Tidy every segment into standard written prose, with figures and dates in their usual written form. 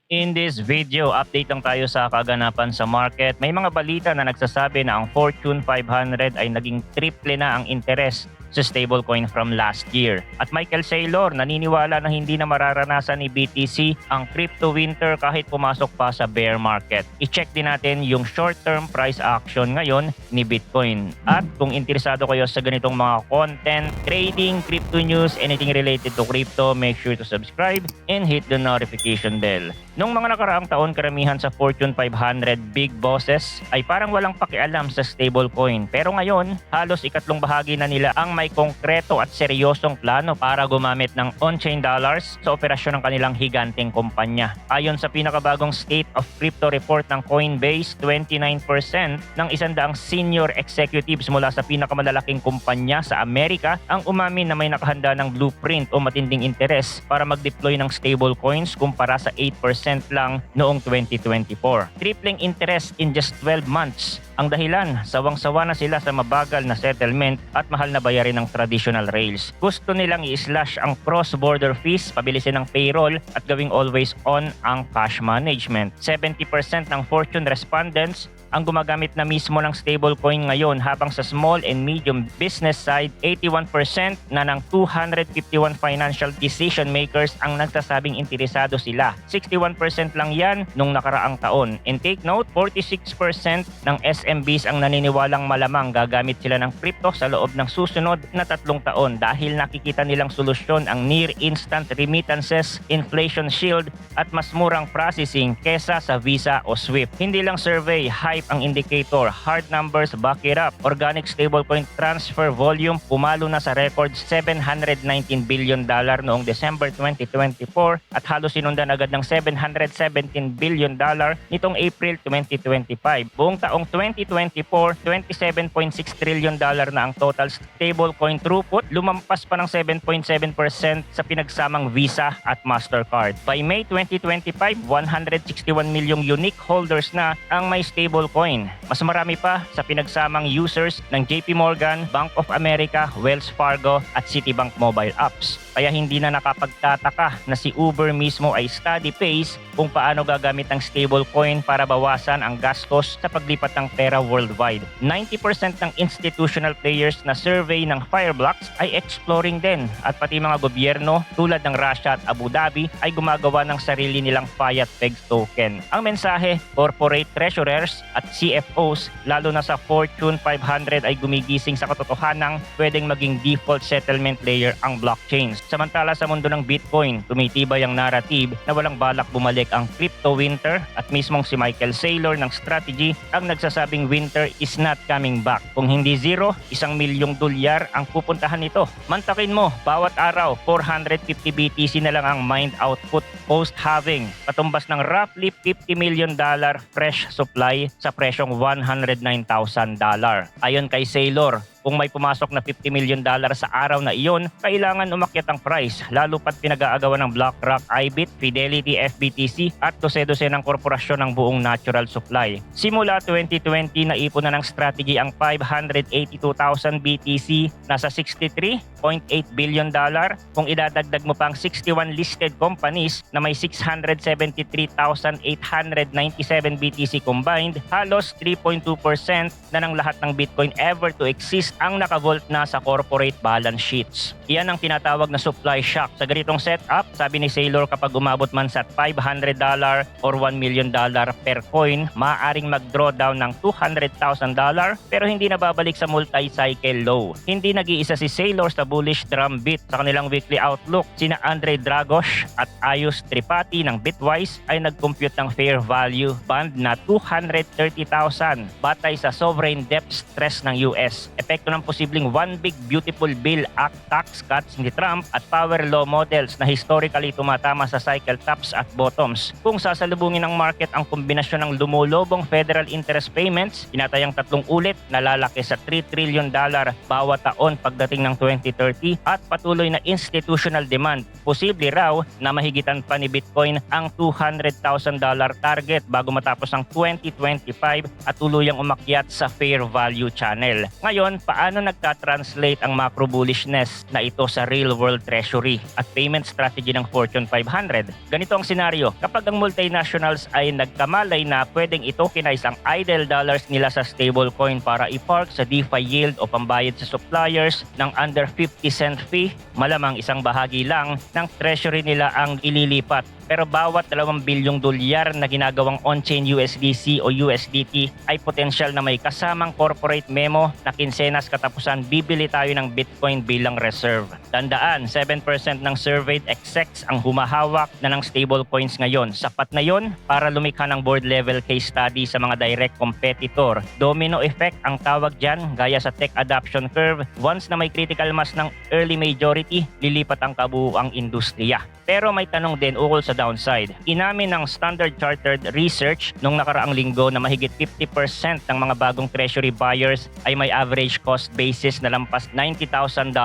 In this video, update lang tayo sa kaganapan sa market. May mga balita na nagsasabi na ang Fortune 500 ay naging triple na ang interes sa stablecoin from last year. At Michael Saylor naniniwala na hindi na mararanasan ni BTC ang crypto winter kahit pumasok pa sa bear market. I-check din natin yung short-term price action ngayon ni Bitcoin. At kung interesado kayo sa ganitong mga content, trading, crypto news, anything related to crypto, make sure to subscribe and hit the notification bell. Noong mga nakaraang taon, karamihan sa Fortune 500 big bosses ay parang walang pakialam sa stablecoin. Pero ngayon, halos ikatlong bahagi na nila ang may konkreto at seryosong plano para gumamit ng on-chain dollars sa operasyon ng kanilang higanteng kumpanya. Ayon sa pinakabagong State of Crypto report ng Coinbase, 29% ng 100 senior executives mula sa pinakamalalaking kumpanya sa Amerika ang umamin na may nakahanda ng blueprint o matinding interes para mag-deploy ng stablecoins kumpara sa 8% lang noong 2024. Tripling interest in just 12 months. Ang dahilan, sawang-sawa na sila sa mabagal na settlement at mahal na bayarin ng traditional rails. Gusto nilang i-slash ang cross-border fees, pabilisin ang payroll at gawing always on ang cash management. 70% ng Fortune respondents ang gumagamit na mismo ng stablecoin ngayon, habang sa small and medium business side, 81% na ng 251 financial decision makers ang nagsasabing interesado sila. 61% lang yan nung nakaraang taon. And take note, 46% ng SMBs ang naniniwalang malamang gagamit sila ng crypto sa loob ng susunod na 3 taon dahil nakikita nilang solusyon ang near instant remittances, inflation shield at mas murang processing kesa sa Visa o SWIFT. Hindi lang survey, hype ang indicator, hard numbers back it up. Organic stablecoin transfer volume pumalo na sa record $719 billion noong December 2024 at halos sinundan agad ng $717 billion nitong April 2025. Buong taong 2024, $27.6 trillion na ang total stablecoin throughput, lumampas pa ng 7.7% sa pinagsamang Visa at Mastercard. By May 2025, 161 milyong unique holders na ang may stablecoin. Mas marami pa sa pinagsamang users ng JP Morgan, Bank of America, Wells Fargo at Citibank mobile apps. Kaya hindi na nakapagtataka na si Uber mismo ay study pace kung paano gagamit ang stablecoin para bawasan ang gastos sa paglipat ng pera worldwide. 90% ng institutional players na survey ng Fireblocks ay exploring din, at pati mga gobyerno tulad ng Russia at Abu Dhabi ay gumagawa ng sarili nilang fiat pegged token. Ang mensahe, corporate treasurers at CFOs lalo na sa Fortune 500 ay gumigising sa katotohanang pwedeng maging default settlement layer ang blockchains. Samantala sa mundo ng Bitcoin, tumitibay ang narrative na walang balak bumalik ang crypto winter, at mismong si Michael Saylor ng Strategy ang nagsasabing winter is not coming back. Kung hindi zero, $1 milyong ang pupuntahan nito. Mantakin mo, bawat araw 450 BTC na lang ang mined output post-halving, patumbas ng roughly $50 million fresh supply sa presyong $109,000. Ayon kay Saylor, kung may pumasok na $50 million sa araw na iyon, kailangan umakyat ang price, lalo pat pinag-aagawan ng BlackRock, IBIT, Fidelity, FBTC at dose-dose ng korporasyon ng buong natural supply. Simula 2020, naipon na ng Strategy ang 582,000 BTC, nasa $63.8 billion. Kung idadagdag mo pang 61 listed companies na may 673,897 BTC combined, halos 3.2% na ng lahat ng Bitcoin ever to exist ang nakavolt na sa corporate balance sheets. Iyan ang tinatawag na supply shock. Sa ganitong setup, sabi ni Saylor, kapag umabot man sa $500 or $1 million per coin, maaaring mag-drawdown ng $200,000 pero hindi na babalik sa multi-cycle low. Hindi nag-iisa si Saylor sa bullish drumbeat. Sa kanilang weekly outlook, sina Andre Dragos at Ayush Tripathi ng Bitwise ay nag-compute ng fair value band na 230,000 batay sa sovereign debt stress ng US. Epekto ng posibleng One Big Beautiful Bill Act tax cuts ni Trump at power law models na historically tumatama sa cycle tops at bottoms. Kung sasalubungin ng market ang kombinasyon ng lumulobong federal interest payments, tinatayang 3 ulit na lalaki sa $3 trillion bawat taon pagdating ng 2030, at patuloy na institutional demand, posible raw na mahigitan pa ni Bitcoin ang $200,000 target bago matapos ang 2025 at tuluyang umakyat sa fair value channel. Ngayon, paano nagka-translate ang macro bullishness na ito sa real world treasury at payment strategy ng Fortune 500? Ganito ang senaryo. Kapag ang multinationals ay nagkamalay na pwedeng itokenize ang idle dollars nila sa stablecoin para i-park sa DeFi yield o pambayad sa suppliers ng under 50 cent fee, malamang isang bahagi lang ng treasury nila ang ililipat. Pero bawat 2 bilyong dolyar na ginagawang on-chain USDC o USDT ay potensyal na may kasamang corporate memo na kinsenas katapusan bibili tayo ng Bitcoin bilang reserve. Tandaan, 7% ng surveyed execs ang humahawak na ng stablecoins ngayon. Sapat na yon para lumikha ng board level case study sa mga direct competitor. Domino effect ang tawag dyan, gaya sa tech adoption curve. Once na may critical mass ng early majority, lilipat ang kabuuang industriya. Pero may tanong din ukol sa downside. Inamin ng Standard Chartered Research nung nakaraang linggo na mahigit 50% ng mga bagong treasury buyers ay may average cost basis na lampas $90,000.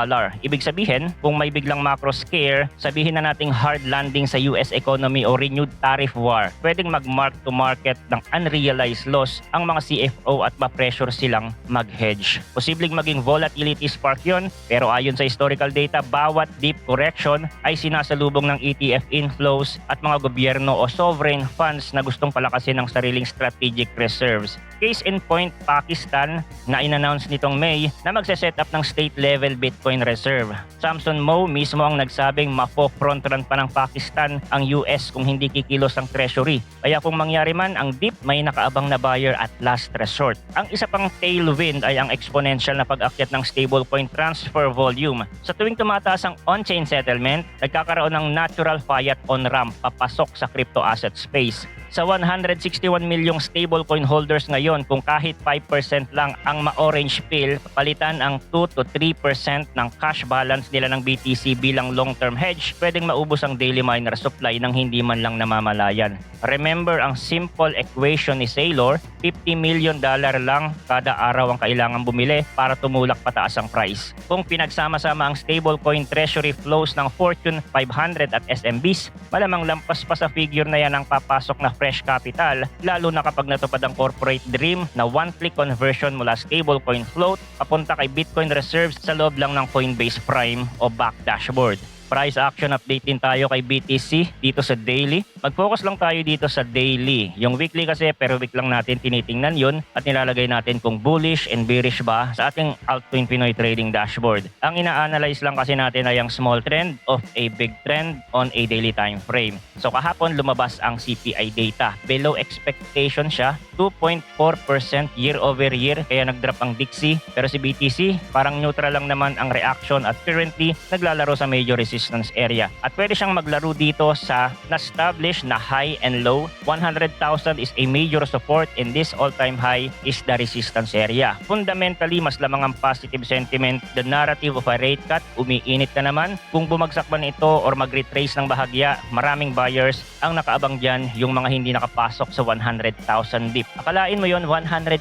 Ibig sabihin, kung may biglang macro scare, sabihin na nating hard landing sa US economy o renewed tariff war, pwedeng mag-mark to market ng unrealized loss ang mga CFO at ma-pressure silang mag-hedge. Posibleng maging volatility spark yun, pero ayon sa historical data, bawat deep correction ay sinasalubong ng ETF inflows at mga gobyerno o sovereign funds na gustong palakasin ang sariling strategic reserves. Case in point, Pakistan na in-announce nitong May na magse-set up ng state-level Bitcoin reserve. Samson Moe mismo ang nagsabing mafo-frontrun pa ng Pakistan ang US kung hindi kikilos ang treasury. Kaya kung mangyari man ang dip, may nakaabang na buyer at last resort. Ang isa pang tailwind ay ang exponential na pag-akyat ng stablecoin transfer volume. Sa tuwing tumataas ang on-chain settlement, nagkakaroon ng natural fiat on-ramp papasok sa crypto asset space. Sa 161 milyong stablecoin holders ngayon, kung kahit 5% lang ang ma-orange pill, palitan ang 2 to 3% ng cash balance nila ng BTC bilang long-term hedge, pwedeng maubos ang daily miner supply ng hindi man lang namamalayan. Remember ang simple equation ni Saylor, $50 million lang kada araw ang kailangan bumili para tumulak pataas ang price. Kung pinagsama-sama ang stablecoin treasury flows ng Fortune 500 at SMBs, malamang lampas pa sa figure na yan ang papasok na fresh capital, lalo na kapag natupad ang corporate dream na one-click conversion mula stablecoin float papunta kay Bitcoin reserves sa loob lang ng Coinbase Prime o back dashboard. Price action update din tayo kay BTC dito sa daily. Mag-focus lang tayo dito sa daily. Yung weekly kasi, pero week lang natin tinitingnan yun at nilalagay natin kung bullish and bearish ba sa ating Altcoin Pinoy Trading Dashboard. Ang ina-analyze lang kasi natin ay ang small trend of a big trend on a daily time frame. So kahapon lumabas ang CPI data. Below expectation siya, 2.4% year over year, kaya nag-drop ang DXY. Pero si BTC, parang neutral lang naman ang reaction at currently naglalaro sa major resistance area. At pwede siyang maglaro dito sa na-establish na high and low. 100,000 is a major support and this all-time high is the resistance area. Fundamentally, mas lamang ang positive sentiment. The narrative of a rate cut, umiinit na naman. Kung bumagsak man ito or mag-retrace ng bahagya, maraming buyers ang nakaabang dyan, yung mga hindi nakapasok sa 100,000 dip. Akalain mo yon 100,000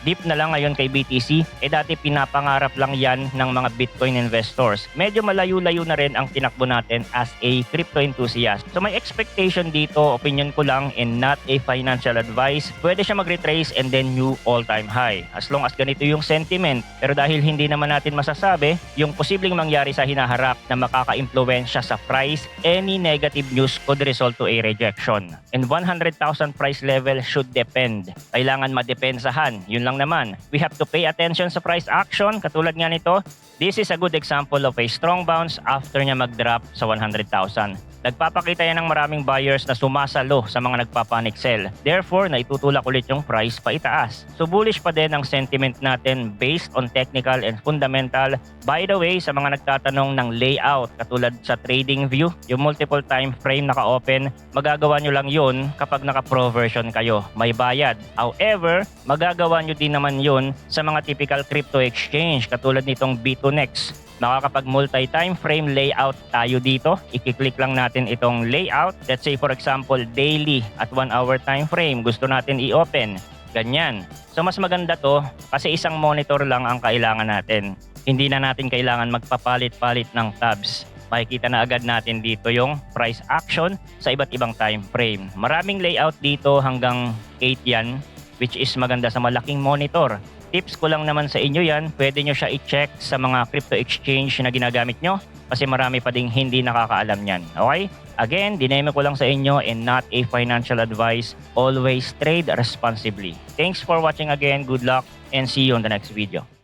dip na lang ngayon kay BTC, dati pinapangarap lang yan ng mga Bitcoin investors. Medyo malayo-layo na rin ang tinakbo natin as a crypto enthusiast. So may expectation dito, opinion ko lang and not a financial advice. Pwede siya mag-retrace and then new all-time high. As long as ganito yung sentiment. Pero dahil hindi naman natin masasabi yung posibleng mangyari sa hinaharap na makaka-impluwensya sa price, any negative news could result to a rejection. And 100,000 price level should depend. Kailangan madepensahan. Yun lang naman. We have to pay attention sa price action. Katulad nga nito, this is a good example of a strong bounce after niya mag-drop sa 100,000. Nagpapakita yan ng maraming buyers na sumasalo sa mga nagpapanic sell. Therefore, naitutulak ulit yung price pa itaas. So bullish pa din ang sentiment natin based on technical and fundamental. By the way, sa mga nagtatanong ng layout, katulad sa trading view, yung multiple time frame naka-open, magagawa nyo lang yun kapag naka-pro version kayo. May bayad. However, magagawa nyo din naman yun sa mga typical crypto exchange katulad nitong B2Nex. Makakapag multi-time frame layout tayo dito. I-click lang natin itong layout. Let's say for example, daily at 1 hour time frame. Gusto natin i-open. Ganyan. So mas maganda to kasi isang monitor lang ang kailangan natin. Hindi na natin kailangan magpapalit-palit ng tabs. Makikita na agad natin dito yung price action sa iba't ibang time frame. Maraming layout dito hanggang 8 yan, which is maganda sa malaking monitor. tips ko lang naman sa inyo yan. Pwede nyo siya i-check sa mga crypto exchange na ginagamit nyo kasi marami pa ding hindi nakakaalam yan. Okay? Again, dineme ko lang sa inyo and not a financial advice. Always trade responsibly. Thanks for watching again. Good luck and see you on the next video.